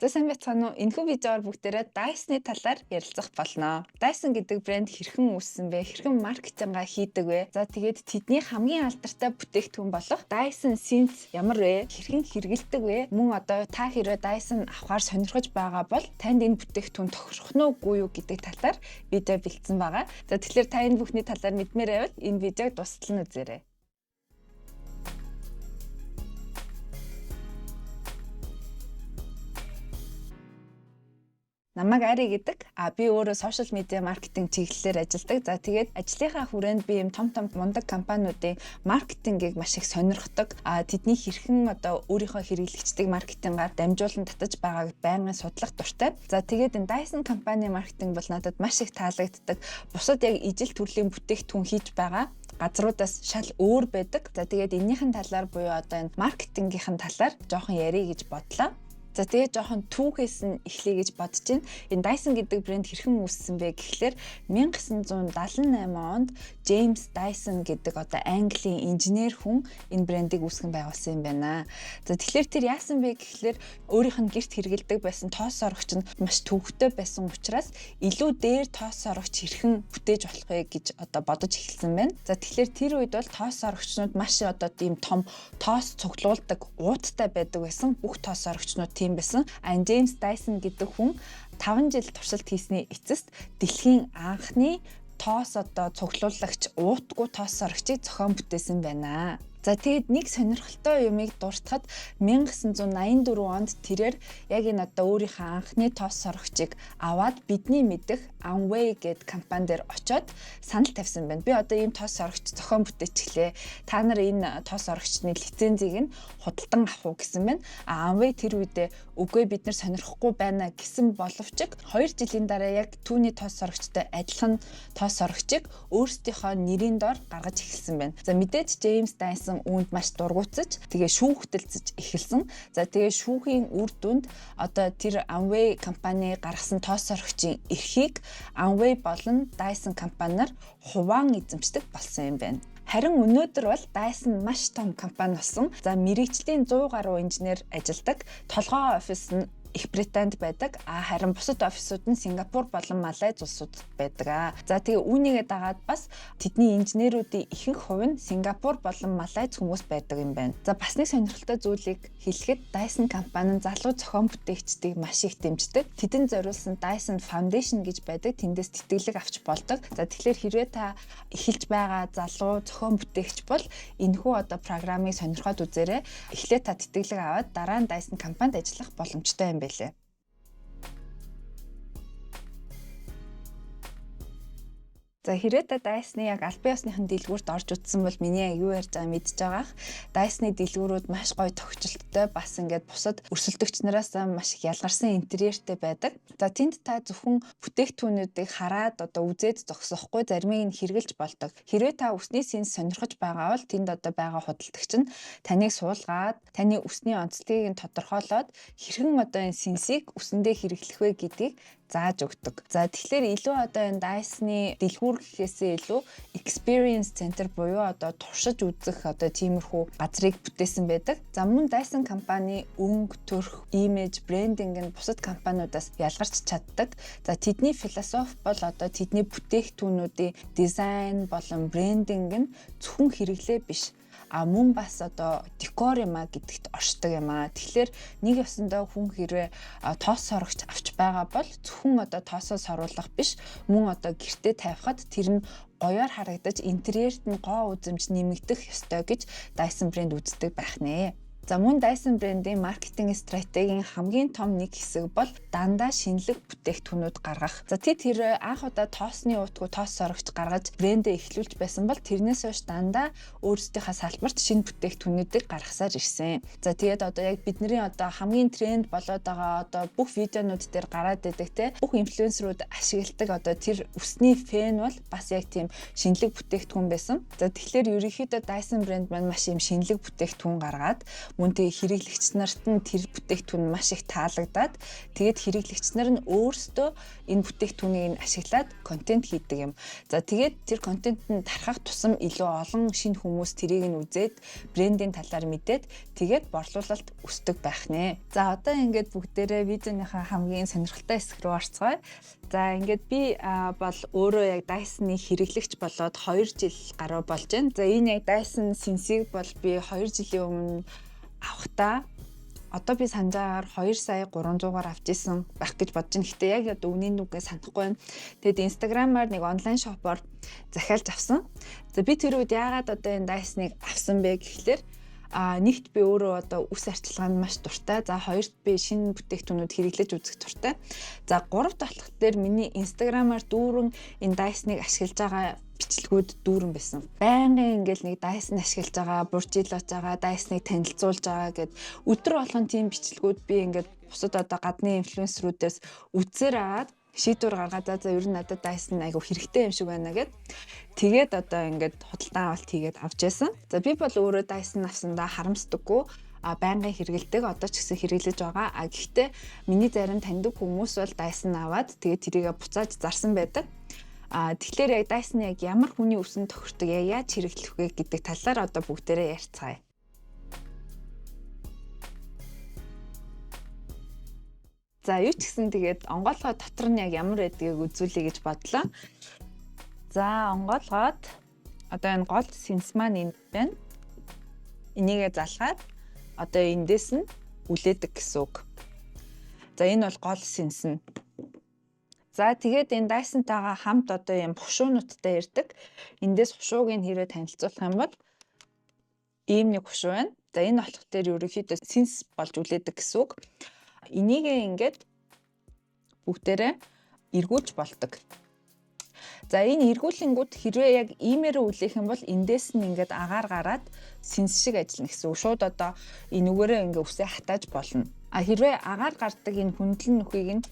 За сайн байцгаана уу? Энэхүү видеоор бүгдээрээ Dyson-ы талаар ярилцах болно. Dyson гэдэг брэнд хэрхэн үүссэн бэ? Хэрхэн маркетингаа хийдэг вэ? За тэгээд тэдний хамгийн алдартай бүтээгдэхүүн болох Dyson Sense ямар вэ? Хэрхэн хэрэгэлдэг вэ? Мөн одоо та хэрвээ Dyson авахаар сонирхож байгаа бол танд энэ бүтээгдэхүүн тохирох нь үгүй юу гэдэг талаар видео бэлдсэн байгаа. За тэгэхээр та энэ бүхний талаар мэдмээр байвал энэ видеог дуустал нь үзээрэй. Намайг Ари гэдэг. Би өөрөө сошиал медиа маркетинг чиглэлээр ажилладаг. За тэгээд ажлынхаа хүрээнд би юм том мундаг компаниудын маркетингийг маш их сонирхдог. Тэдний хэрхэн одоо өөрийнхөө хэрэглэгчдийг маркетингаар дамжуулан татаж байгааг байнгын судлах дуртай. За тэгээд энэ Dyson компани маркетинг бол надад маш их таалагддаг. Бусад яг ижил төрлийн бүтээгдэхүүн хийж байгаа газруудаас шал өөр байдаг. За тэгээд энэнийхэн талаар буюу одоо энэ маркетингийнхэн талаар жоохон ярих гэж бодлоо. За тэгээд жоохон түүхээс нь эхлэе гэж бодож байна. Энэ Dyson гэдэг брэнд хэрхэн үүссэн бэ гэхлээр 1978 онд James Dyson гэдэг одоо Английн инженер хүн энэ брэндийг үүсгэн байгуулсан юм байна. За тэгэхээр тэр яасан бэ гэхлээр өөрийнх нь гэрт хэрэгэлдэг байсан тоос орогч нь маш төвөгтэй байсан учраас илүү дээр тоос орогч хэрхэн бүтээж болох вэ гэж одоо бодож эхэлсэн байна. За тэгэхээр тэр үед бол тоос орогчнууд маш одоо тийм том тоос цуглуулдаг ууттай байдаг байсан. Бүх тоос орогчнууд тийм байсан. James Dyson гэдэг хүн 5 жил туршилт хийсний эцэст дэлхийн анхны тоос одоо цуглуулагч уутгүй тоос орогчийг зохион бүтээсэн байна. За тэгээд нэг сонирхолтой юмыг дуртахад 1984 онд тэрээр яг энэ одоо өөрийнхөө анхны тоос сорогчийг аваад бидний мэдэх Amway гэдэг компани дээр очиод санал тавьсан байна. Би одоо ийм тоос сорогч зохион бүтээчихлээ. Та нар энэ тоос сорогчны лицензийг нь худалдан авах уу гэсэн байна. Amway тэр үедээ үгүй бид нар сонирхгүй байна гэсэн боловч 2 жилийн дараа яг түүний тоос сорогчтой адилхан тоос сорогчийг өөрсдийнхөө нэрийн доор гаргаж эхэлсэн байна. За мэдээж James Dyson үүнд маш дургуутсаж тэгээ шүүхтэлцэж эхэлсэн. За тэгээ шүүхийн үр дүнд одоо тэр Amway компани гаргасан тоос сорогчийн эрхийг Amway болон Dyson компаниар хуваан эзэмшдэг болсон юм байна. Харин өнөөдөр бол Dyson маш том компани болсон. За мэрэгчлийн 100 гаруй инженер ажилладаг. Толгой офис нь Их Британд байдаг. Харин бусад офисууд нь Сингапур болон Малайз улсуудад байдаг. За тэгээ үүнийгээ дагаад бас тэдний инженеруудын ихэнх хувь нь Сингапур болон Малайз хүмүүс байдаг юм байна. За бас нэг сонирхолтой зүйлийг хэлэхэд Dyson компани нь залуу зохион бүтээгчдийг маш их дэмждэг. Тэдэнд зориулсан Dyson Foundation гэж байдаг. Тэндээс тэтгэлэг авч болдог. За тэгэхээр хэрвээ та эхэлж байгаа залуу зохион бүтээгч бол энэхүү одоо програмыг сонирхоод үзээрэй. Эхлээд та тэтгэлэг аваад дараа нь Dyson компанид ажиллах боломжтой юм байлээ. За хэрвээ та Dyson-ы яг аль биесныхын дэлгүүрт орж утсан бол миний юу ярьж байгааг мэдж байгаах. Dyson-ы дэлгүүрүүд маш гоё тохиолдолтой бас ингээд бусад өрсөлдөгч нараас маш их ялгарсан интерьертэй байдаг. За тэнд та зөвхөн бүтээгдэхүүнүүдийг хараад одоо үзээд зогсохгүй заримыг нь хэрэглэж болдог. Хэрвээ та үсний синс сонирхож байгаа бол тэнд одоо байгаа худалдагч нь таныг суулгаад таны үсний онцлогийг нь тодорхойлоод хэрхэн одоо энэ синсийг үсэндээ хэрэглэх вэ гэдгийг зааж өгдөг. За тэгэхээр илүү одоо энэ Dyson-ы дэлгүүр гэхээсээ илүү experience center буюу одоо туршиж үзэх одоо тиймэрхүү газрыг бүтээсэн байдаг. За мөн Dyson компани өнгө, төрх, имиж, брендинг нь бусад компаниудаас ялгарч чаддаг. За тэдний философи бол одоо тэдний бүтээгдэхүүнүүдийн дизайн болон брендинг нь зөвхөн хэрэглээ биш. Мөн бас одоо декор юм гэдэгт оршдог юм. Тэгэхээр нэг ёсондоо хүн хэрвээ тоос сорогч авч байгаа бол зөвхөн одоо тоосоо соруулах биш, мөн одоо гэртээ тавихад тэр нь гоёор харагдаж интерьерт нь гоо үзэмж нэмэгдэх ёстой гэж Dyson брэнд үздэг байх нэ. За мөн Dyson брэндийн маркетинг стратегийн хамгийн том нэг хэсэг бол дандаа шинэлэг бүтээгдэхүүнүүд гаргах. За тэр анх удаа тоосны уутгүй тоос сорогч гаргаж брэндээ эхлүүлж байсан бол тэрнээс хойш дандаа өөрсдийнхээ салбарт шинэ бүтээгдэхүүнүүдийг гаргасаар ирсэн. За тэгээд одоо яг бидний одоо хамгийн тренд болоод байгаа одоо бүх видеонууд дээр гараад байдаг те бүх инфлюенсерүүд ашигладаг одоо тэр үсний фэн бол бас яг тийм шинэлэг бүтээгдэхүүн байсан. За тэгэхээр ерөнхийдөө Dyson брэнд маань маш юм шинэлэг бүтээгдэхүүн гаргаад Мөн тэгээ хэрэглэгч нарт нь тэр бүтээгдэхүүн маш их таалагдаад тэгээд хэрэглэгч нар нь өөрсдөө энэ бүтээгдэхүүнийг ашиглаад контент хийдэг юм. За тэгээд тэр контентэнд тархах тусам илүү олон шинэ хүмүүс тэрийг нь үзээд брендийн талаар мэдээд тэгээд борлуулалт өсдөг байх нэ. За одоо ингээд бүгдээрээ видеоныхаа хамгийн сонирхолтой хэсэг рүү орцгоё. За ингээд би бол өөрөө яг Dyson-ы хэрэглэгч болоод 2 жил гаруй болж байна. За энэ яг Dyson Sense-ийг бол би 2 жилийн өмнө авахдаа одоо би санаж байгаагаар 2,300-аар авч исэн байх гэж бодож байна. Гэхдээ яг одоо үнийн нүгээ санахгүй байна. Тэгэд Instagram-аар нэг онлайн шопоор захиалж авсан. За би тэр үед яагаад одоо энэ Dyson-ыг авсан бэ гэхлээр нэгт би өөрөө одоо үс арчилгаанд маш дуртай. За хоёрт би шинэ бүтээгдэхүүнүүд хэрэглэж үзэх дуртай. За гуравт болохоор миний Instagram-аар дүүрэн энэ Dyson-ыг ашиглаж байгаа бичлэгүүд дүүрэн байсан. Байнгын ингээл нэг Dyson ашиглаж байгаа, буржилж байгаа, Dyson-ыг танилцуулж байгаа гэд өдөр болгон тийм бичлэгүүд би ингээд бусад одоо гадны инфлюенсерүүдээс үзсээр аваад шийдвэр гаргаад за ер нь надад Dyson айгу хэрэгтэй юм шиг байна гэд тэгээд одоо ингээд худалдан авалт хийгээд авч яасан. За би бол өөрөө Dyson авсандаа харамсдаггүй. Байнгын хэрэгэлдэг одоо ч гэсэн хэрэглэж байгаа. Гэхдээ миний зарим таньдаг хүмүүс бол Dyson аваад тэгээд тэрийгэ буцааж зарсан байдаг. Тэгэхээр яг Dyson яг ямар хүний үсэнд тохирдог, яаж хэрэглэх вэ гэдэг талаар одоо бүгдээрээ ярьцгаая. За юу ч гэсэн тэгээд онгоолгоо дотор нь яг ямар байдгийг үзүүлэе гэж бодлоо. За онгоолгоод одоо энэ гол сенс маань энд байна. Энийгээ залгаад одоо эндээс нь үлээдэг гэсэн үг. За энэ бол гол сенс нь. За тэгээд энэ Dyson-тайгаа хамт одоо юм хушуунуудтай ирдэг. Эндээс хушууг нь хэрэг танилцуулах юм бол ийм нэг хушуу байна. За энэ болохоор ерөнхийдөө сенс болж үлээдэг гэсэн үг. Энийгээ ингээд бүгдээрээ эргүүлж болдог. За энэ эргүүлэнгүүд хэрвээ яг иймээрээ үлээх юм бол эндээс нь ингээд агаар гараад сенс шиг ажиллана гэсэн үг. Шууд одоо энэ үгээрээ ингээд үсээ хатааж болно. Хэрвээ агаар гардаг энэ хүндлэн нүхийг нь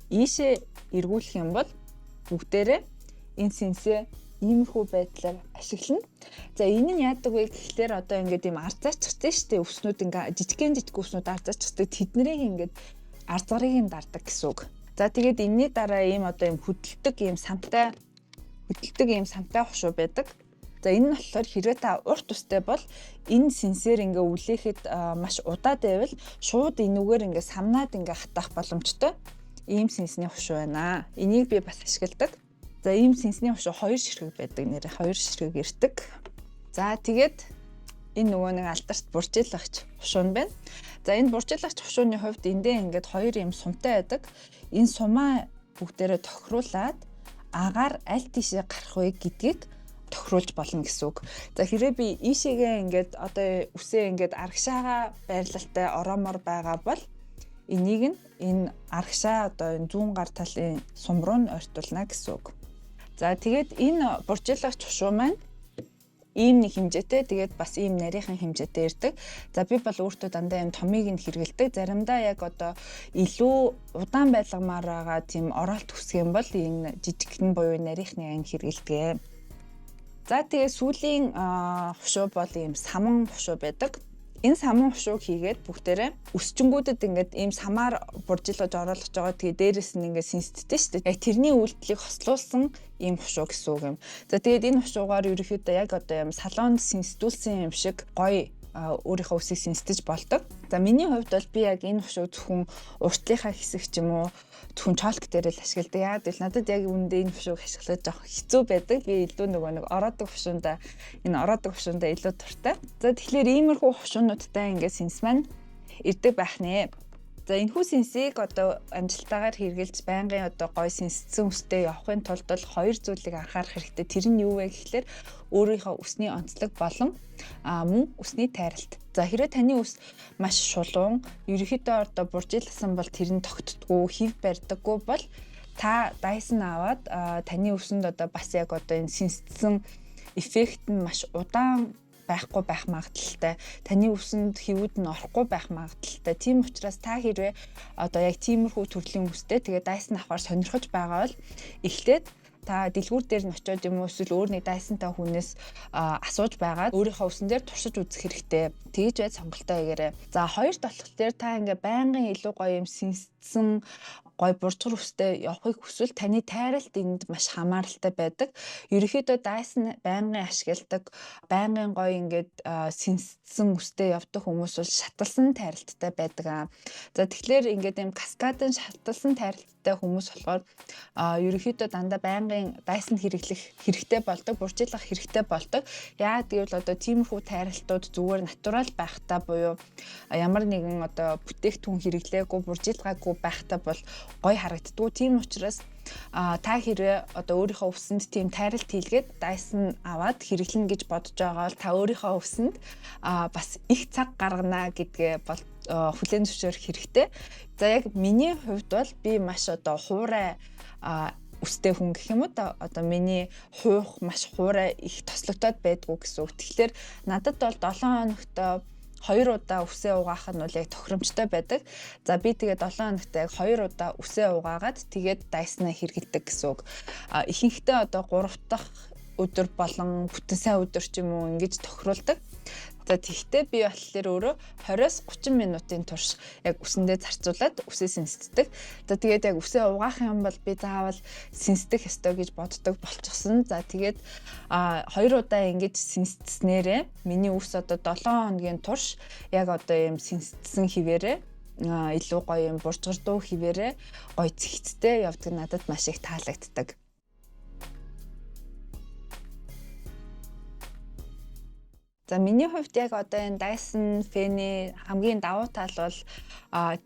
ийшээ эргүүлэх юм бол бүгдээрээ энэ сенсээ иймэрхүү байдлаар ашиглана. За энэ нь яадаг вэ гэхлээр одоо ингээд ийм арзааччихсан шүү дээ. Өвснүүд ингээд жижиг өвснүүд арзааччихдаг. Тэднийг ингээд арзгарыг нь дардаг гэсэн үг. За тэгээд энэний дараа ийм одоо ийм хөдөлдөг ийм самтай хушуу байдаг. За энэ нь болохоор хэрвээ та урт устай бол энэ сенсээр ингээ үлээхэд маш удаад байвал шууд энүүгээр ингээ самнаад ингээ хатах боломжтой ийм сенсний хушуу байна. Энийг би бас ашигладаг. За ийм сенсний хушуу 2 ширхэг байдаг, нэрээ 2 ширхэг ирдэг. За тэгээд энэ нөгөө нэг алдарт буржилгагч хушуу нь байна. За энэ буржилгагч хушууны хувьд эндээ ингээд 2 юм сумтай байдаг. Энэ сумаа бүгдээрээ тохируулаад агаар аль тийшээ гарах вэ гэдгийг тохируулж болно гэсэн үг. За хэрвээ би ийшээгээ ингээд одоо үсээ ингээд аргашаага байрлалтай ороомор байгаа бол энийг нь энэ аргашаа одоо энэ зүүн гар талын сум руу нь ойртуулна гэсэн үг. За тэгээд энэ буржилгагч хушуу маань ийм нэг хэмжээтэй, тэгээд бас ийм нарийнхан хэмжээтэй ирдэг. За би бол өөртөө дандаа юм томыг нь хэрэгэлдэг. Заримдаа яг одоо илүү удаан байлгамаар байгаа тийм оролт хүсэх юм бол энэ жижигхэн буюу нарийнхны анги хэрэгэлдэг. За тэгээд сүүлийн хушуу бол ийм саман хушуу байдаг. Энэ саман хушууг хийгээд бүгдээрээ өсчөнгүүдэд ингээд ийм самаар буржилгаж оруулах байгаа. Тэгээ дээрээс нь ингээд сенсдтэй шүү дээ. Тэрний үйлдэлийг хослуулсан ийм хушуу гэсэн үг юм. За тэгээд энэ хушуугаар ерөнхийдөө яг одоо юм салонд сенсдүүлсэн юм шиг гоё өөрийнхөө үсийг сенсдэж болдог. За миний хувьд бол би яг энэ хушууг зөвхөн уртлынхаа хэсэг ч юм уу зөвхөн чолк дээр л ашигладаг. Яагаад гэвэл надад яг үүндээ энэ хушууг ашиглах жоох хэцүү байдаг. Би илүү нөгөө нэг ороодог хушуунда илүү дуртай. За тэгэхээр иймэрхүү хушуунуудтай ингээд сенс маань ирдэг байх нэ. За энэхүү сенсийг одоо амжилттайгаар хэрэгжилж байнгын одоо гой сенсцэн үстэй явахын тулд бол 2 зүйлийг анхаарах хэрэгтэй. Тэр нь юу вэ гэхлээр өөрийнхөө үсний онцлог болон мөн үсний тайралт. За хэрвээ таны үс маш шулуун, ерөнхийдөө одоо буржилсан бол тэр нь тогтдоггүй, хэв барьдаггүй бол та Dyson аваад таны үсэнд одоо бас яг одоо энэ сенсцэн эффект нь маш удаан байхгүй байх магадaltaй. Таны үсэнд хэвүүд нь орохгүй байх магадaltaй. Тийм учраас та хэрвээ одоо яг тиймэрхүү төрлийн үстэй тэгээ Dyson авахар сонирхож байгаа бол эхлээд та дэлгүүр дээр нь очиод юм уу эсвэл өөр нэг Dyson-тай хүнээс асууж байгаад өөрийнхөө усан дээр туршиж үзэх хэрэгтэй. Тэгж байд сонголтоо хийгээрэй. За хоёрт болохоор та ингээ байнгын илүү гоё юм сэнссэн гой буржгар үстэй явахыг хүсвэл таны тайралт энд маш хамааралтай байдаг. Ерөнхийдөө Dyson байнгын ашигладаг, байнгын гой ингээд сэнссэн үстэй явдаг хүмүүс бол шаталсан тайралттай байдаг. За тэгэхээр ингээд юм каскадын шаталсан тайралттай хүмүүс болохоор ерөнхийдөө дандаа байнгын Dyson хэрэглэх хэрэгтэй болдог, буржиглах хэрэгтэй болдог. Яагаад гэвэл одоо тиймэрхүү тайралтууд зүгээр натурал байхтаа буюу ямар нэгэн одоо бүтээгдэхүүн хэрэглээгүй, буржиглаагүй байхтаа бол гоё харагддгүй. Тийм учраас та хэрвээ одоо өөрийнхөө өвсөнд тийм тайралт хийлгээд Dyson аваад хэрэглэнэ гэж бодож байгаа бол та өөрийнхөө өвсөнд бас их цаг гаргана гэдгээ бол хүлээн зөвшөөрөх хэрэгтэй. За яг миний хувьд бол би маш одоо хуурай үстэй хүн гэх юм уу одоо миний хуух маш хуурай их тослогдоод байдгүй гэсэн үг. Тэгэхээр надад бол 7 хоногт 2 удаа үсээ угаах нь бол яг тохиромжтой байдаг. За би тэгээд 7 хоногт яг 2 удаа үсээ угаагаад тэгээд Dyson-а хэрэглэдэг гэсэн үг. Ихэнхдээ одоо 3 дахь өдөр болон бүтэн сайн өдөр ч юм уу ингэж тохируулдаг. За тэгтээ би болохоор өөрөө 20-30 минутын турш яг үсэндээ зарцуулаад үсээ сэнсддэг. За тэгээд яг үсээ угаах юм бол би заавал сэнсдэх ёстой гэж боддог болчихсон. За тэгээд 2 удаа ингэж сэнсдснээрээ миний үс одоо 7 хоногийн турш яг одоо юм сэнсдсэн хിവэрээ илүү гоё юм буржгардуу хിവэрээ гоё цэгцтэй явдаг надад маш их таалагддаг. За миний хувьд яг одоо энэ Dyson фэний хамгийн давуу тал бол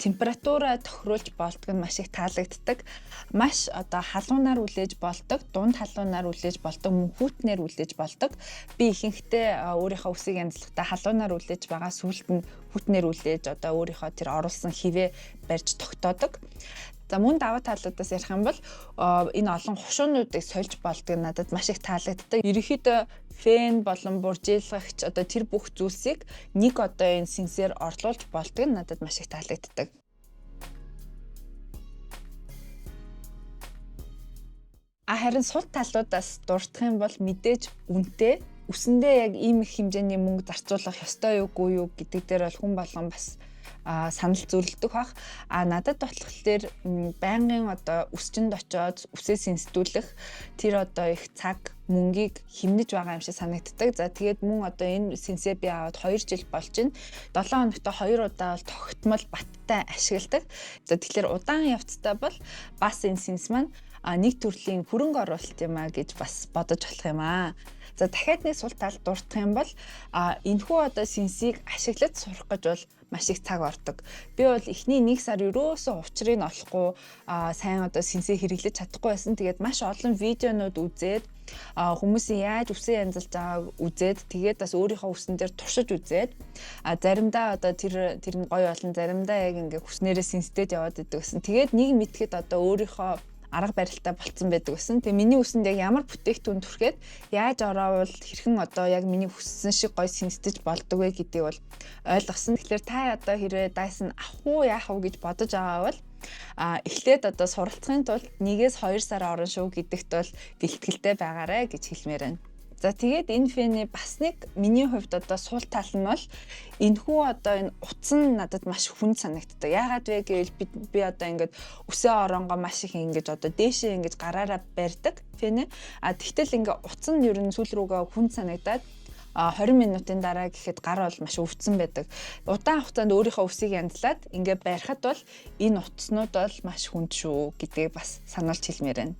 температураа тохируулж болдог нь маш их таалагддаг. Маш одоо халуунаар үлээж болдог, дунд халуунаар үлээж болдог, мөнхүүтнээр үлээж болдог. Би ихэнхдээ өөрийнхөө үсийг янзлахдаа халуунаар үлээж байгаа, сүүлд нь хүүтнээр үлээж одоо өөрийнхөө тэр оруулсан хивээ барьж тогтоодог. За мөн даваа талуудаас ярих юм бол энэ олон хушуунуудыг сольж болдог надад маш их таалагддаг. Ерөнхийдөө фэн болон буржийлгагч одоо тэр бүх зүйлсийг нэг одоо энэ сэнсээр орлуулж болдог нь надад маш их таалагддаг. Харин сул талуудаас дурдах юм бол мэдээж үнэтэй үсэндээ яг ийм их хэмжээний мөнгө зарцуулах ёстой юугүй юу гэдэг дээр бол хүн болгон бас санал зөрөлдөх бах. Надад болохоор байнгын одоо үсчинд очоод үсээ сэнсдүүлэх тэр одоо их цаг мөнгийг хэмнэж байгаа юм шиг санагддаг. За тэгээд мөн одоо энэ сэнсээ би аваад 2 жил болж байна. 7 хоногт 2 удаа бол тогтмол баттай ашигладаг. За тэгэхээр удаан явцтай бол бас энэ сэнс маань нэг төрлийн хөрөнгө оруулалт юм гэж бас бодож болох юм аа. За дахиад нэг сул тал дурдах юм бол энэхүү одоо сэнсийг ашиглаж сурах гэж бол маш их цаг ордог. Би бол эхний 1 сар ерөөсөө учрыг олохгүй сайн одоо сэнсээ хэрэглэж чадахгүй байсан. Тэгээд маш олон видеонууд үзээд хүмүүсийн яаж үсээ янзалж байгааг үзээд тэгээд бас өөрийнхөө үсэн дээр туршиж үзээд заримдаа одоо тэр нь гоё болон заримдаа яг ингээ хүснээрээ сэнстэд яваад идэг гэсэн. Тэгээд нэг мэдхэд одоо өөрийнхөө арга барилтаа болцсон байдаг гэсэн. Тэгээ миний үсэнд яг ямар бүтээгдэхүүн түрхээд яаж ороовол хэрхэн одоо яг миний хүссэн шиг гоё сэнсдэж болдог вэ гэдгийг бол ойлгосон. Тэгэхээр та одоо хэрвээ Dyson авах уу яах уу гэж бодож байгаа бол эхлээд одоо суралцахын тулд 1-2 сар орно шүү гэдэгт бол бэлтгэлтэй байгаарай гэж хэлмээр байна. За тэгээд энэ фэний бас нэг миний хувьд одоо сул тал нь бол энэхүү одоо энэ утас нь надад маш хүнд санагддаг. Яагаад вэ гэвэл би одоо ингээд үсээ оронгоо маш их ингэж одоо дээшээ ингэж гараараа барьдаг фэнэ. Тэгтэл ингээ утас нь ер нь сүүл рүүгээ хүнд санагдаад 20 минутын дараа гэхэд гар бол маш өвдсөн байдаг. Удаан хугацаанд өөрийнхөө үсийг янзлаад ингээ барихад бол энэ утаснууд бол маш хүнд шүү гэдгийг бас сануулж хэлмээр байна.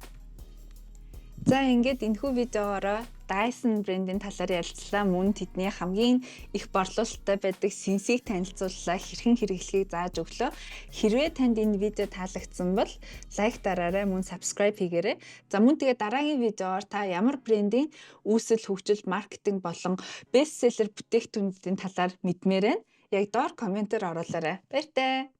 За ингээд энэхүү видеогоор Dyson брендийн талаар ярилцлаа. Мөн тэдний хамгийн их борлуулалттай байдаг сэнсийг танилцууллаа, хэрхэн хэрэглэхийг зааж өглөө. Хэрвээ танд энэ видео таалагдсан бол лайк дараарай, мөн subscribe хийгээрэй. За мөн тэгээ дараагийн видеоор та ямар брендийн үүсэл хөгжил, маркетинг болон бестселлер бүтээгдэхүүнүүдийн талаар мэдмээр байна. Яг доор комментээр оруулаарай. Баяртай.